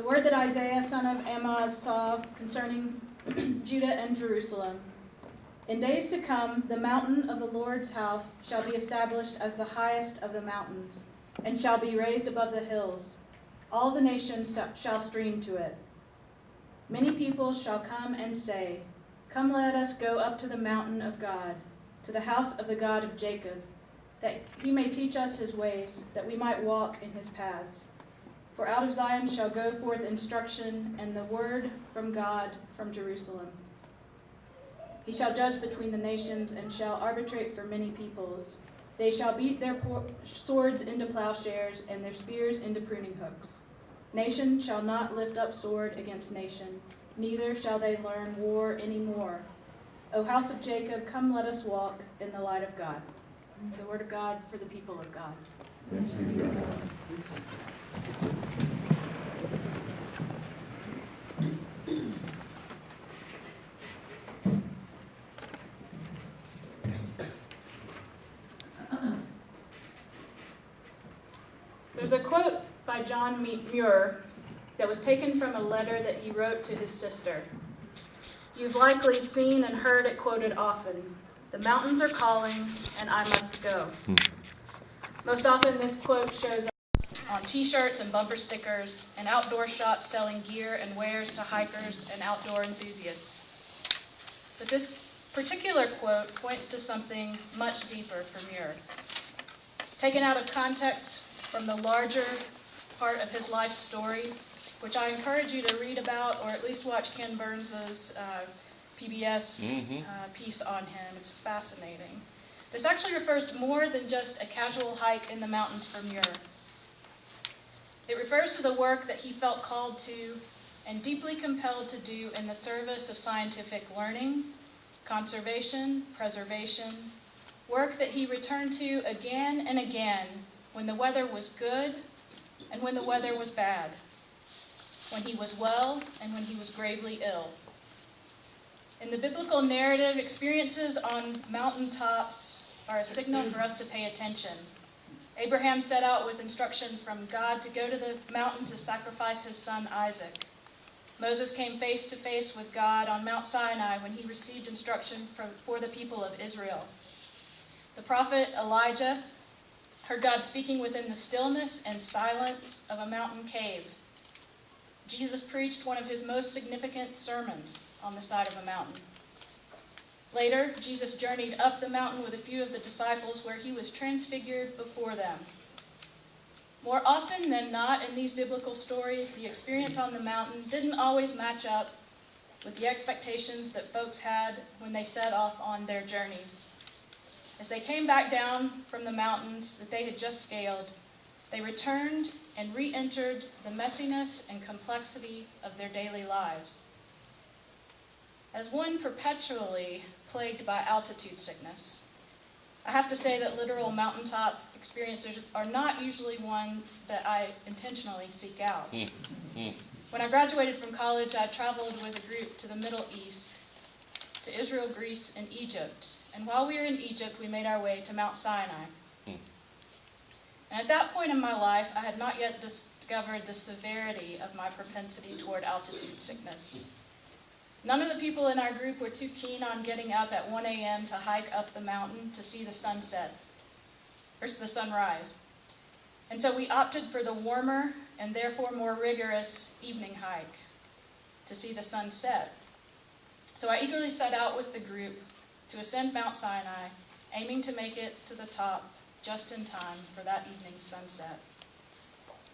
The word that Isaiah, son of Amoz, saw concerning Judah and Jerusalem. In days to come, the mountain of the Lord's house shall be established as the highest of the mountains, and shall be raised above the hills. All the nations shall stream to it. Many people shall come and say, Come, let us go up to the mountain of God, to the house of the God of Jacob, that he may teach us his ways, that we might walk in his paths. For out of Zion shall go forth instruction, and the word from God from Jerusalem. He shall judge between the nations, and shall arbitrate for many peoples. They shall beat their swords into plowshares, and their spears into pruning hooks. Nation shall not lift up sword against nation, neither shall they learn war any more. O house of Jacob, come, let us walk in the light of God. The word of God for the people of God. Thanks be to God. There's a quote by John Muir that was taken from a letter that he wrote to his sister. You've likely seen and heard it quoted often. The mountains are calling, and I must go. Most often, this quote shows up on t-shirts and bumper stickers and outdoor shops selling gear and wares to hikers and outdoor enthusiasts. But this particular quote points to something much deeper for Muir. Taken out of context from the larger part of his life story, which I encourage you to read about or at least watch Ken Burns's PBS piece on him. It's fascinating. This actually refers to more than just a casual hike in the mountains for Muir. It refers to the work that he felt called to and deeply compelled to do in the service of scientific learning, conservation, preservation, work that he returned to again and again when the weather was good and when the weather was bad, when he was well and when he was gravely ill. In the biblical narrative, experiences on mountaintops are a signal for us to pay attention. Abraham set out with instruction from God to go to the mountain to sacrifice his son Isaac. Moses came face to face with God on Mount Sinai when he received instruction for the people of Israel. The prophet Elijah heard God speaking within the stillness and silence of a mountain cave. Jesus preached one of his most significant sermons on the side of a mountain. Later, Jesus journeyed up the mountain with a few of the disciples where he was transfigured before them. More often than not in these biblical stories, the experience on the mountain didn't always match up with the expectations that folks had when they set off on their journeys. As they came back down from the mountains that they had just scaled, they returned and re-entered the messiness and complexity of their daily lives. As one perpetually plagued by altitude sickness, I have to say that literal mountaintop experiences are not usually ones that I intentionally seek out. When I graduated from college, I traveled with a group to the Middle East, to Israel, Greece, and Egypt. And while we were in Egypt, we made our way to Mount Sinai. And at that point in my life, I had not yet discovered the severity of my propensity toward altitude sickness. None of the people in our group were too keen on getting up at 1 a.m. to hike up the mountain to see the sunset, or the sunrise. And so we opted for the warmer and therefore more rigorous evening hike to see the sunset. So I eagerly set out with the group to ascend Mount Sinai, aiming to make it to the top just in time for that evening's sunset.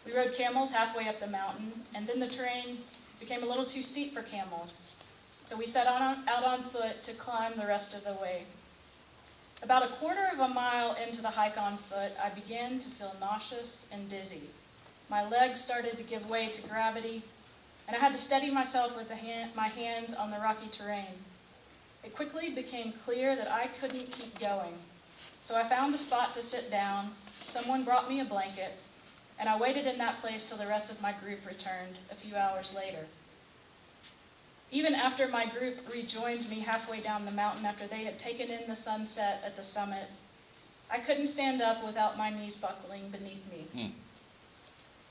We rode camels halfway up the mountain, and then the terrain became a little too steep for camels. So we set out on foot to climb the rest of the way. About a quarter of a mile into the hike on foot, I began to feel nauseous and dizzy. My legs started to give way to gravity, and I had to steady myself with my hands on the rocky terrain. It quickly became clear that I couldn't keep going. So I found a spot to sit down, someone brought me a blanket, and I waited in that place till the rest of my group returned a few hours later. Even after my group rejoined me halfway down the mountain after they had taken in the sunset at the summit, I couldn't stand up without my knees buckling beneath me.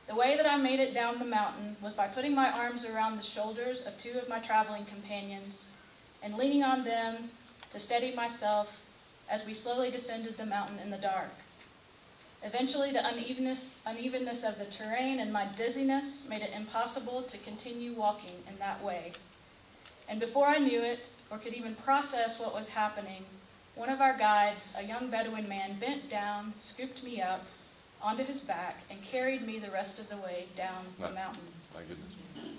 The way that I made it down the mountain was by putting my arms around the shoulders of two of my traveling companions and leaning on them to steady myself as we slowly descended the mountain in the dark. Eventually, the unevenness of the terrain and my dizziness made it impossible to continue walking in that way. And before I knew it, or could even process what was happening, one of our guides, a young Bedouin man, bent down, scooped me up onto his back, and carried me the rest of the way down the mountain. My goodness.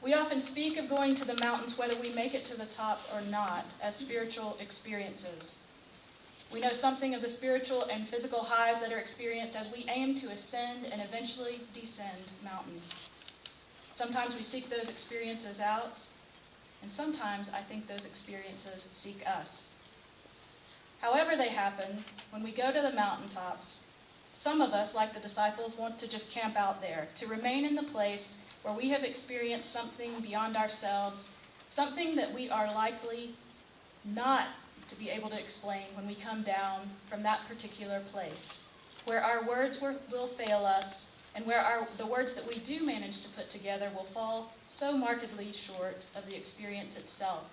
We often speak of going to the mountains, whether we make it to the top or not, as spiritual experiences. We know something of the spiritual and physical highs that are experienced as we aim to ascend and eventually descend mountains. Sometimes we seek those experiences out, and sometimes I think those experiences seek us. However they happen, when we go to the mountaintops, some of us, like the disciples, want to just camp out there, to remain in the place where we have experienced something beyond ourselves, something that we are likely not to be able to explain when we come down from that particular place, where our words will fail us, and where the words that we do manage to put together will fall so markedly short of the experience itself.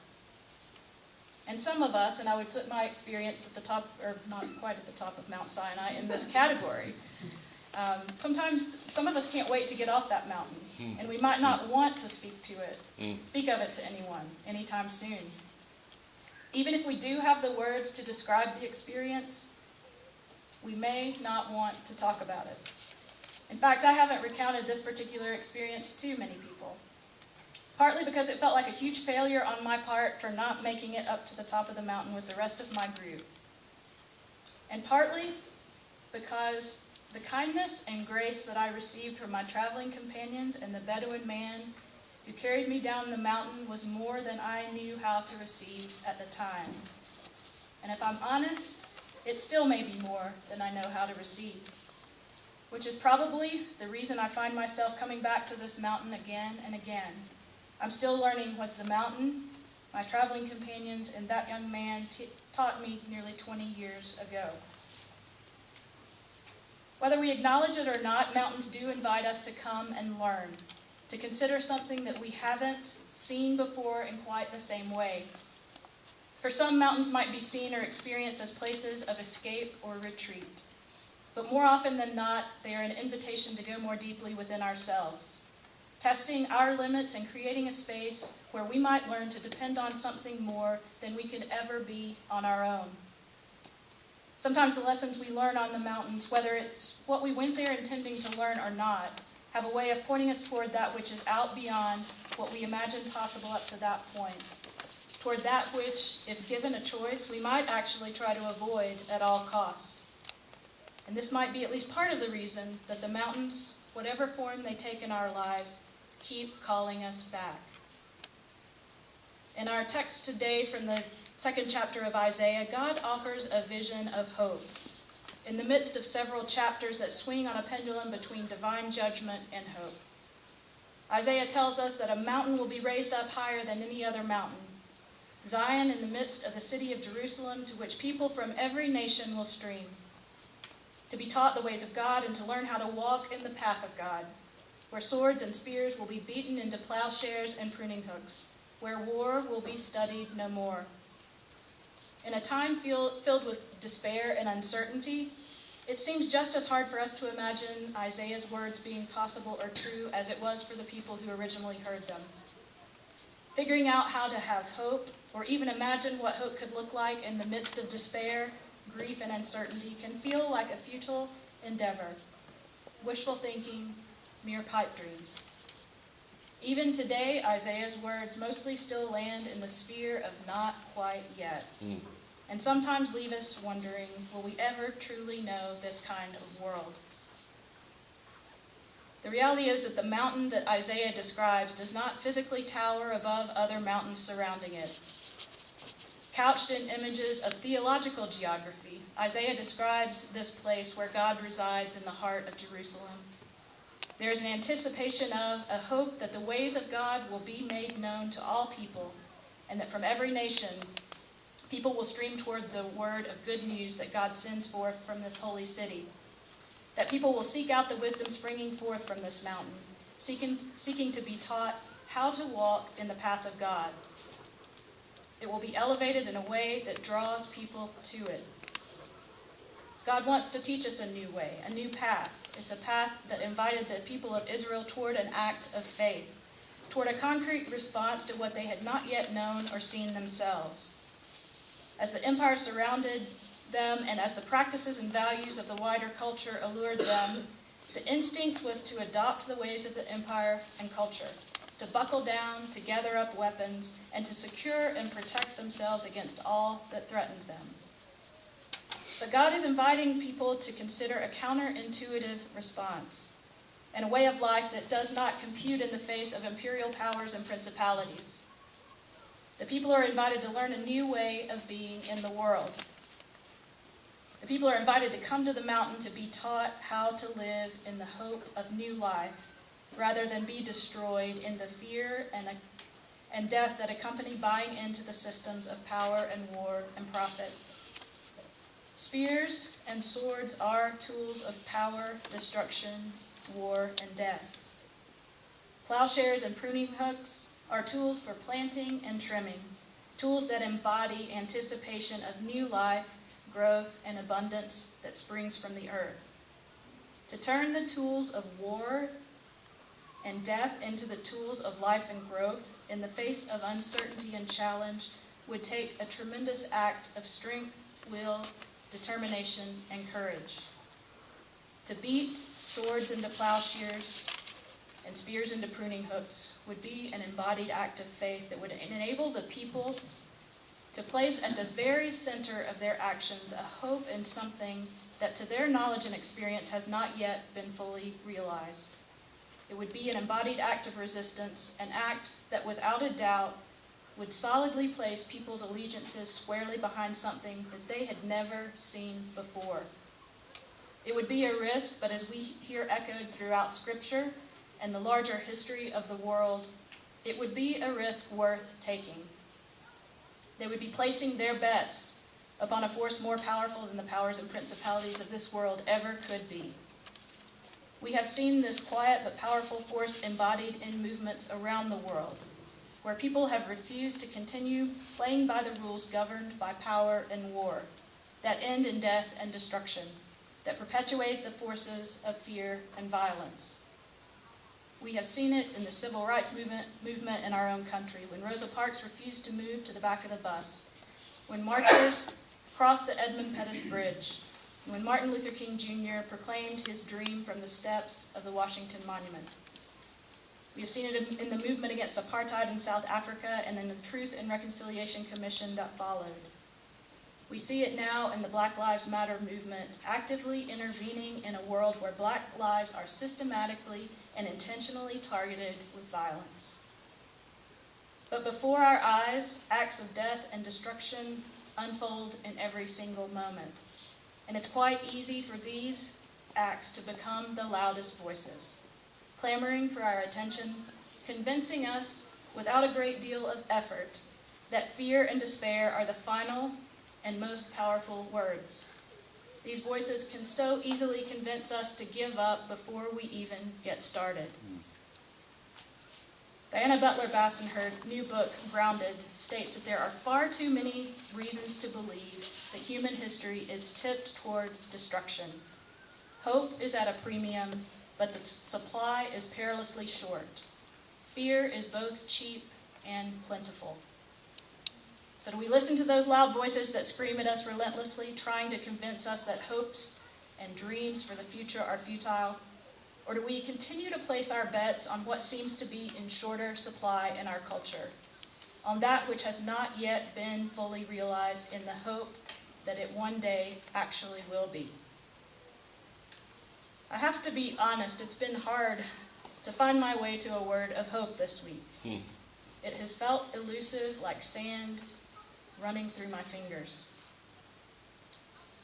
And some of us, and I would put my experience at the top, or not quite at the top of Mount Sinai, in this category. Sometimes some of us can't wait to get off that mountain, and we might not want to speak of it to anyone anytime soon. Even if we do have the words to describe the experience, we may not want to talk about it. In fact, I haven't recounted this particular experience to many people, partly because it felt like a huge failure on my part for not making it up to the top of the mountain with the rest of my group, and partly because the kindness and grace that I received from my traveling companions and the Bedouin man who carried me down the mountain was more than I knew how to receive at the time. And if I'm honest, it still may be more than I know how to receive, which is probably the reason I find myself coming back to this mountain again and again. I'm still learning what the mountain, my traveling companions, and that young man taught me nearly 20 years ago. Whether we acknowledge it or not, mountains do invite us to come and learn, to consider something that we haven't seen before in quite the same way. For some, mountains might be seen or experienced as places of escape or retreat. But more often than not, they are an invitation to go more deeply within ourselves, testing our limits and creating a space where we might learn to depend on something more than we could ever be on our own. Sometimes the lessons we learn on the mountains, whether it's what we went there intending to learn or not, have a way of pointing us toward that which is out beyond what we imagined possible up to that point, toward that which, if given a choice, we might actually try to avoid at all costs. And this might be at least part of the reason that the mountains, whatever form they take in our lives, keep calling us back. In our text today from the second chapter of Isaiah, God offers a vision of hope in the midst of several chapters that swing on a pendulum between divine judgment and hope. Isaiah tells us that a mountain will be raised up higher than any other mountain, Zion in the midst of the city of Jerusalem, to which people from every nation will stream, to be taught the ways of God and to learn how to walk in the path of God, where swords and spears will be beaten into plowshares and pruning hooks, where war will be studied no more. In a time filled with despair and uncertainty, it seems just as hard for us to imagine Isaiah's words being possible or true as it was for the people who originally heard them. Figuring out how to have hope, or even imagine what hope could look like in the midst of despair, grief, and uncertainty can feel like a futile endeavor, wishful thinking, mere pipe dreams. Even today, Isaiah's words mostly still land in the sphere of not quite yet, and sometimes leave us wondering, will we ever truly know this kind of world? The reality is that the mountain that Isaiah describes does not physically tower above other mountains surrounding it. Couched in images of theological geography, Isaiah describes this place where God resides in the heart of Jerusalem. There is an anticipation of, a hope that the ways of God will be made known to all people, and that from every nation, people will stream toward the word of good news that God sends forth from this holy city. that people will seek out the wisdom springing forth from this mountain, seeking to be taught how to walk in the path of God. It will be elevated in a way that draws people to it. God wants to teach us a new way, a new path. It's a path that invited the people of Israel toward an act of faith, toward a concrete response to what they had not yet known or seen themselves. As the empire surrounded them and as the practices and values of the wider culture allured them, the instinct was to adopt the ways of the empire and culture, to buckle down, to gather up weapons, and to secure and protect themselves against all that threatened them. But God is inviting people to consider a counterintuitive response and a way of life that does not compute in the face of imperial powers and principalities. The people are invited to learn a new way of being in the world. The people are invited to come to the mountain to be taught how to live in the hope of new life, rather than be destroyed in the fear and death that accompany buying into the systems of power and war and profit. Spears and swords are tools of power, destruction, war, and death. Plowshares and pruning hooks are tools for planting and trimming, tools that embody anticipation of new life, growth, and abundance that springs from the earth. To turn the tools of war and death into the tools of life and growth in the face of uncertainty and challenge would take a tremendous act of strength, will, determination, and courage. To beat swords into plowshares and spears into pruning hooks would be an embodied act of faith that would enable the people to place at the very center of their actions a hope in something that to their knowledge and experience has not yet been fully realized. It would be an embodied act of resistance, an act that without a doubt would solidly place people's allegiances squarely behind something that they had never seen before. It would be a risk, but as we hear echoed throughout Scripture and the larger history of the world, it would be a risk worth taking. They would be placing their bets upon a force more powerful than the powers and principalities of this world ever could be. We have seen this quiet but powerful force embodied in movements around the world, where people have refused to continue playing by the rules governed by power and war, that end in death and destruction, that perpetuate the forces of fear and violence. We have seen it in the civil rights movement in our own country, when Rosa Parks refused to move to the back of the bus, when marchers crossed the Edmund Pettus Bridge, and when Martin Luther King Jr. proclaimed his dream from the steps of the Washington Monument. We have seen it in the movement against apartheid in South Africa and in the Truth and Reconciliation Commission that followed. We see it now in the Black Lives Matter movement, actively intervening in a world where Black lives are systematically and intentionally targeted with violence. But before our eyes, acts of death and destruction unfold in every single moment. And it's quite easy for these acts to become the loudest voices, clamoring for our attention, convincing us without a great deal of effort that fear and despair are the final and most powerful words. These voices can so easily convince us to give up before we even get started. Diana Butler-Bass, in her new book, Grounded, states that there are far too many reasons to believe that human history is tipped toward destruction. Hope is at a premium, but the supply is perilously short. Fear is both cheap and plentiful. So do we listen to those loud voices that scream at us relentlessly, trying to convince us that hopes and dreams for the future are futile? Or do we continue to place our bets on what seems to be in shorter supply in our culture, on that which has not yet been fully realized in the hope that it one day actually will be? I have to be honest, it's been hard to find my way to a word of hope this week. It has felt elusive, like sand running through my fingers.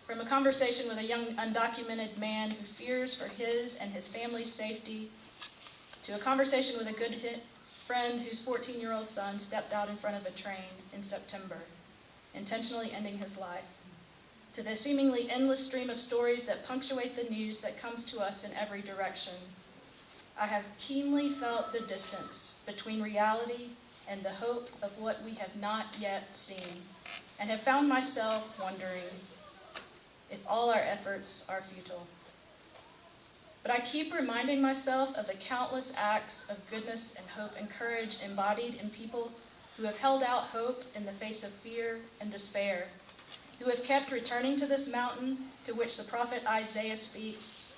From a conversation with a young undocumented man who fears for his and his family's safety, to a conversation with a good friend whose 14-year-old son stepped out in front of a train in September, intentionally ending his life. to the seemingly endless stream of stories that punctuate the news that comes to us in every direction. I have keenly felt the distance between reality and the hope of what we have not yet seen, and have found myself wondering if all our efforts are futile. But I keep reminding myself of the countless acts of goodness and hope and courage embodied in people who have held out hope in the face of fear and despair, who have kept returning to this mountain of which the prophet Isaiah speaks,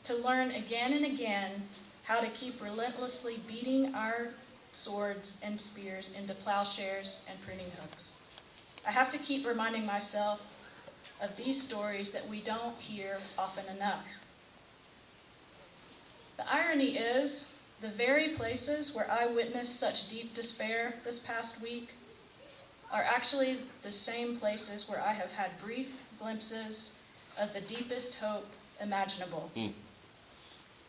to learn again and again how to keep relentlessly beating our swords and spears into plowshares and pruning hooks. I have to keep reminding myself of these stories that we don't hear often enough. The irony is, the very places where I witnessed such deep despair this past week are actually the same places where I have had brief glimpses of the deepest hope imaginable.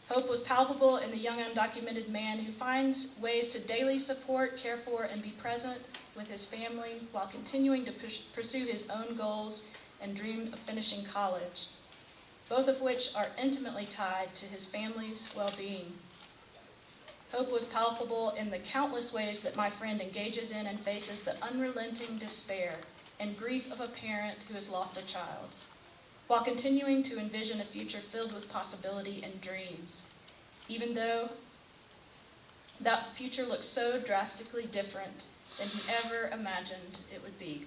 Hope was palpable in the young undocumented man who finds ways to daily support, care for, and be present with his family while continuing to pursue his own goals and dream of finishing college, both of which are intimately tied to his family's well-being. Hope was palpable in the countless ways that my friend engages in and faces the unrelenting despair and grief of a parent who has lost a child, while continuing to envision a future filled with possibility and dreams, even though that future looks so drastically different than he ever imagined it would be.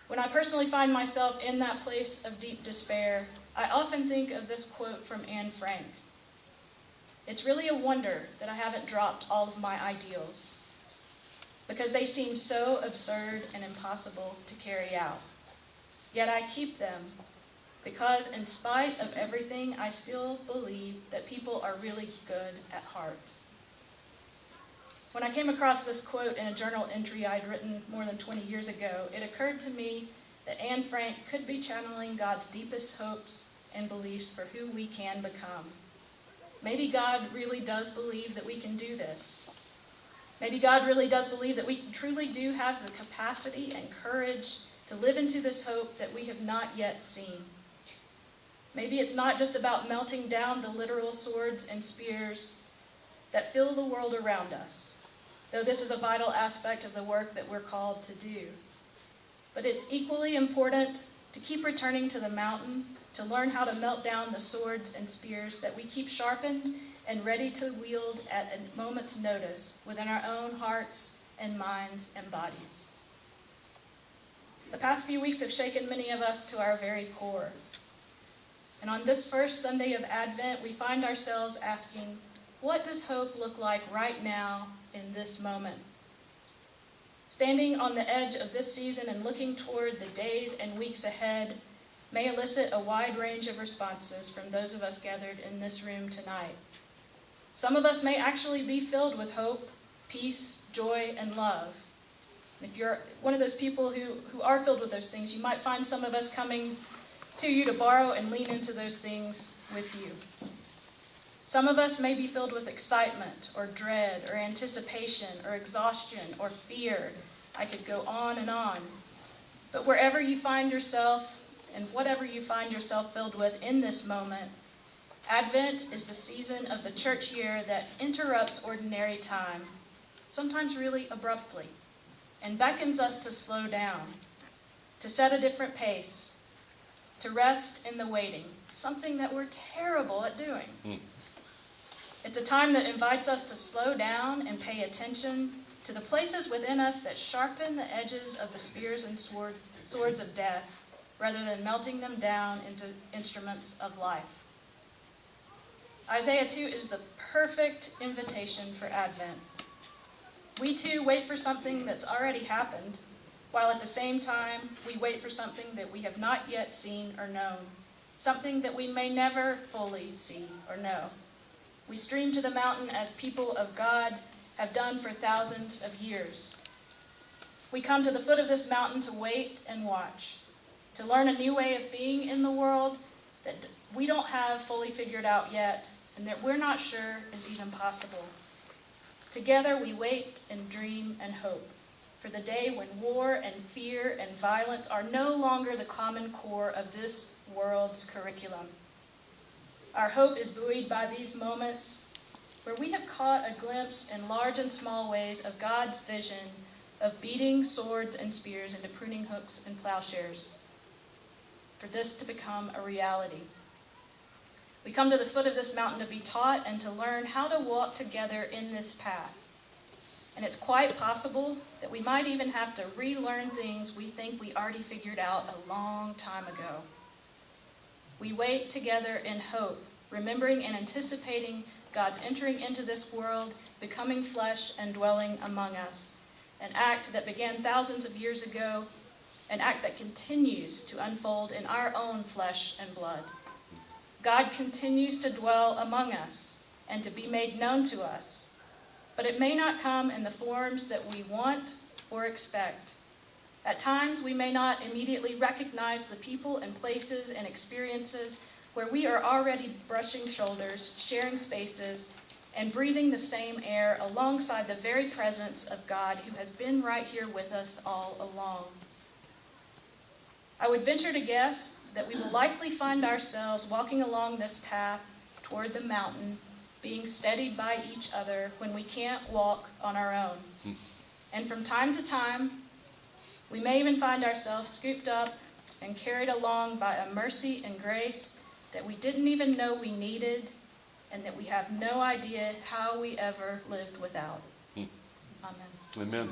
When I personally find myself in that place of deep despair, I often think of this quote from Anne Frank. It's really a wonder that I haven't dropped all of my ideals, because they seem so absurd and impossible to carry out. Yet I keep them, because in spite of everything, I still believe that people are really good at heart. When I came across this quote in a journal entry I'd written more than 20 years ago, it occurred to me that Anne Frank could be channeling God's deepest hopes and beliefs for who we can become. Maybe God really does believe that we can do this. Maybe God really does believe that we truly do have the capacity and courage to live into this hope that we have not yet seen. Maybe it's not just about melting down the literal swords and spears that fill the world around us, though this is a vital aspect of the work that we're called to do. But it's equally important to keep returning to the mountain, to learn how to melt down the swords and spears that we keep sharpened and ready to wield at a moment's notice within our own hearts and minds and bodies. The past few weeks have shaken many of us to our very core. And on this first Sunday of Advent, we find ourselves asking, what does hope look like right now in this moment? Standing on the edge of this season and looking toward the days and weeks ahead may elicit a wide range of responses from those of us gathered in this room tonight. Some of us may actually be filled with hope, peace, joy, and love. If you're one of those people who are filled with those things, you might find some of us coming to you to borrow and lean into those things with you. Some of us may be filled with excitement or dread or anticipation or exhaustion or fear. I could go on and on. But wherever you find yourself and whatever you find yourself filled with in this moment, Advent is the season of the church year that interrupts ordinary time, sometimes really abruptly, and beckons us to slow down, to set a different pace, to rest in the waiting, something that we're terrible at doing. It's a time that invites us to slow down and pay attention to the places within us that sharpen the edges of the spears and swords of death, rather than melting them down into instruments of life. Isaiah 2 is the perfect invitation for Advent. We too wait for something that's already happened, while at the same time we wait for something that we have not yet seen or known, something that we may never fully see or know. We stream to the mountain as people of God have done for thousands of years. We come to the foot of this mountain to wait and watch, to learn a new way of being in the world that we don't have fully figured out yet, and that we're not sure is even possible. Together we wait and dream and hope. for the day when war and fear and violence are no longer the common core of this world's curriculum. Our hope is buoyed by these moments where we have caught a glimpse in large and small ways of God's vision of beating swords and spears into pruning hooks and plowshares, for this to become a reality. We come to the foot of this mountain to be taught and to learn how to walk together in this path. And it's quite possible that we might even have to relearn things we think we already figured out a long time ago. We wait together in hope, remembering and anticipating God's entering into this world, becoming flesh and dwelling among us, an act that began thousands of years ago, an act that continues to unfold in our own flesh and blood. God continues to dwell among us and to be made known to us, but it may not come in the forms that we want or expect. At times, we may not immediately recognize the people and places and experiences where we are already brushing shoulders, sharing spaces, and breathing the same air alongside the very presence of God who has been right here with us all along. I would venture to guess that we will likely find ourselves walking along this path toward the mountain, being steadied by each other when we can't walk on our own. And from time to time, we may even find ourselves scooped up and carried along by a mercy and grace that we didn't even know we needed and that we have no idea how we ever lived without. Amen. Amen.